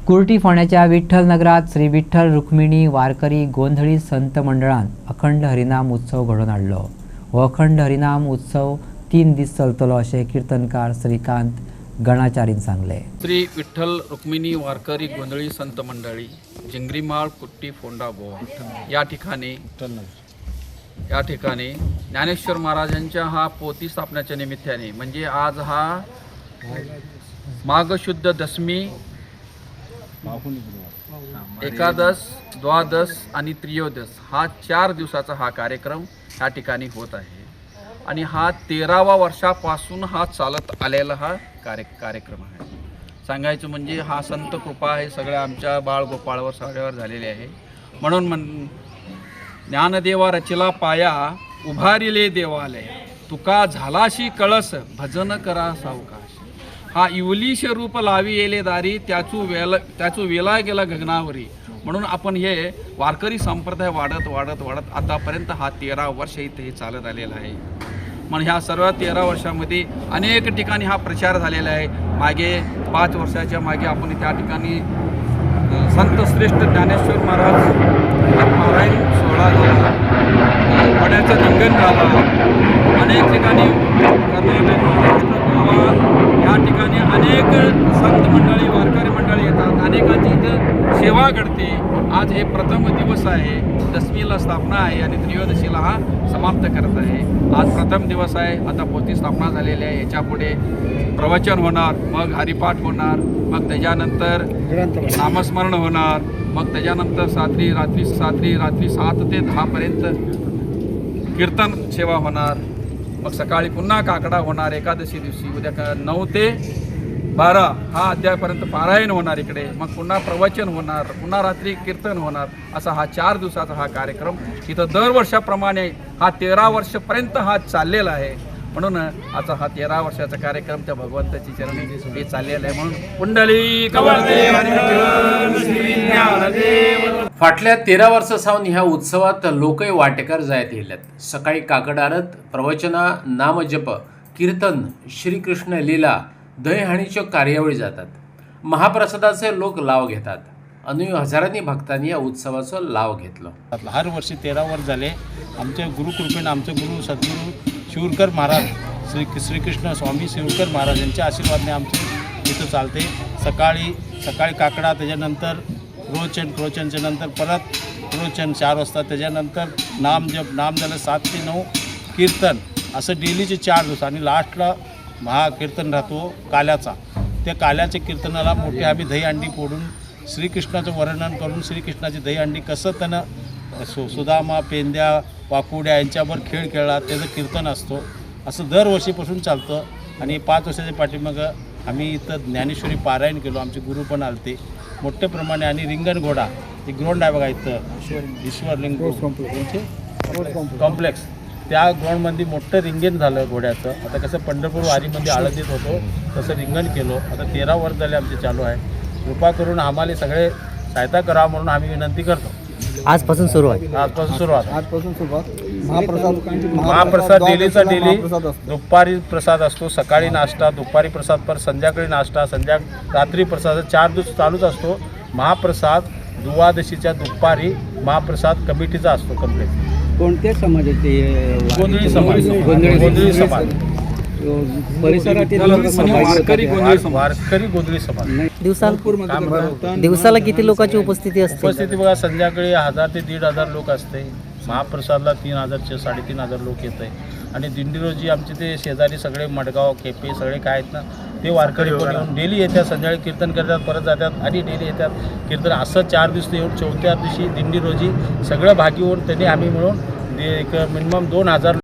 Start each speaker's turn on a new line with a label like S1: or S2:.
S1: कुर्टी फोंड्याच्या विठ्ठल नगरात श्री विठ्ठल रुक्मिणी वारकरी गोंधळी संत मंडळान अखंड हरिनाम उत्सव घडोवन हाडलो। हो अखंड हरिनाम उत्सव 3 दीस चलतलो अशें कीर्तनकार श्रीकांत गणाचारीन सांगले।
S2: श्री विठ्ठल रुक्मिणी वारकरी गोंधळी संत मंडळी जिंगरीमाळ कुट्टी फोंडा गोवा या ठिकाणी ज्ञानेश्वर महाराजांच्या हा पोती स्थापनेच्या निमित्ताने म्हणजे आज हा माघ शुद्ध दशमी, एकादश, द्वादश आणि त्रयोदश हा 4 दिवसाचा हा कार्यक्रम या ठिकाणी होत आहे आणि हा 13व्या वर्षापासून हा चालत आलेला हा कार्यक्रम आहे। सांगायचं म्हणजे हा संत कृपा आहे सगळ्या आमच्या बाळगोपाळवर सगळ्यावर झालेले आहे। म्हणून ज्ञानदेवा रचिला पाया उभारिले देवालय, तुका झालाशी कळस भजन करा सावकाश। हा इवलीश रूप लावी येले दारी, त्याचू वेला गेला गगनावरी। म्हणून आपण हे वारकरी संप्रदाय वाढत आतापर्यंत हा 13 वर्ष इथे चालत आलेला आहे। म्हणून ह्या सर्व 13 वर्षामध्ये अनेक ठिकाणी हा प्रचार झालेला आहे। मागे 5 वर्षाच्या मागे आपण त्या ठिकाणी संत श्रेष्ठ ज्ञानेश्वर महाराज पारायण सोहळा झाला, वड्याचं रिंगण झाला, अनेक ठिकाणी कर्नाटक, महाराष्ट्र, गोवा या ठिकाणी अनेक संत मंडळी वारकरी मंडळी येतात, अनेकांची इथं सेवा घडते। आज हे प्रथम दिवस आहे, दशमीला स्थापना आहे आणि त्रयोदशीला हा समाप्त करत आहे। आज प्रथम दिवस आहे, आता पोथी स्थापना झालेली आहे। याच्या पुढे प्रवचन होणार, मग हरिपाठ होणार, मग त्याच्यानंतर नामस्मरण होणार, मग त्याच्यानंतर रात्री 7 ते 10 पर्यंत कीर्तन सेवा होणार, मग सकाळी पुन्हा काकडा होणार। एकादशी दिवशी उद्या 9 ते 12 हा अध्यायापर्यंत पारायण होणार इकडे, मग पुन्हा प्रवचन होणार, पुन्हा रात्री कीर्तन होणार। असा हा 4 दिवसाचा हा कार्यक्रम इथं दरवर्षाप्रमाणे हा 13 वर्षापर्यंत हा चाललेला आहे। म्हणून आता हा 13 वर्षाचा कार्यक्रम त्या भगवंताची चरणी हे चाललेला आहे। म्हणून कुंडली कवळदेव श्री ज्ञानदेव।
S3: फाटल्या 13 वर्सां सावन ह्या उत्सवात लोकय वांटेकार जायत येयल्यात। सकाळी काकडारत प्रवचना, नामजप, कीर्तन, श्रीकृष्ण लीला, दहीहंडीच्यो कार्यावळी जातात। महाप्रसादाचे लोक लाव घेतात आणि हजारांनी भक्तांनी या उत्सवाचा लाव घेतलो।
S4: हर वर्षी 13 वर्ष झाले आमच्या गुरुकृपेने आमचे गुरु सद्गुरू शिवरकर महाराज श्रीकृष्ण स्वामी शिवरकर महाराज यांच्या आशीर्वादाने आमचं इथं चालते। सकाळी काकडा, त्याच्यानंतर प्रवचनच्या नंतर परत प्रवचन 4 वाजता, त्याच्यानंतर नामजप, नाम झालं 7 ते 9 कीर्तन, असं डेलीचे 4 दिवस आणि लास्टला महाकीर्तन राहतो काल्याचा। त्या काल्याच्या कीर्तनाला मोठे आम्ही दहीहंडी फोडून श्रीकृष्णाचं वर्णन करून श्रीकृष्णाची दहीहंडी कसं त्यानं सुदामा, पेंद्या, वाकुड्या यांच्यावर खेळ खेळला त्याचं कीर्तन असतो। असं दरवर्षीपासून चालतं आणि 5 वर्षाच्या पाठीमागं आम्ही इथं ज्ञानेश्वरी पारायण केलो, आमचे गुरु पण आलते मोठ्या प्रमाणे। आणि रिंगण घोडा एक ग्राउंड आहे बघा इथं ईश्वरलिंग कॉम्प्लेक्स, त्या ग्राउंडमध्ये मोठं रिंगण झालं घोड्याचं। आता कसं पंढरपूर वारीमध्ये आळंदीत होतो तसं रिंगण केलो। आता 13 वर्ष झाले आमचे चालू आहे। कृपा करून आम्हाला सगळे सहायता करा म्हणून आम्ही विनंती करतो।
S1: आजपासून सुरुवात
S4: महाप्रसाद डेलीचा डेली दुपारी प्रसाद असतो, सकाळी नाश्ता, दुपारी प्रसाद, पर संध्याकाळी नाश्ता, रात्री प्रसाद, 4 दिवस चालूच असतो। महाप्रसाद द्वादशीच्या दुपारी महाप्रसाद कमिटीचा असतो कंप्लीट।
S5: कोणत्या समाजाचे?
S4: गोंधळी समाज
S5: परिसरातील
S4: वारकरी गोंधळी समाज।
S1: दिवसाला किती लोकांची उपस्थिती असते?
S4: उपस्थिती बघा संध्याकाळी 1000 ते 1500 लोक असते। महाप्रसादला 3000 3,500 लोक येत आहे। आणि दिंडी रोजी आमचे ते शेजारी सगळे मडगाव, केपे सगळे काय आहेत ना ते वारकरी पण येऊन डेली येतात, संध्याकाळी कीर्तन करतात, परत जातात आणि डेली येतात कीर्तन। असं 4 दिवस येऊन 4थ्या दिवशी दिंडी रोजी सगळं भागी होऊन त्यांनी आम्ही मिळून एक मिनिमम 2000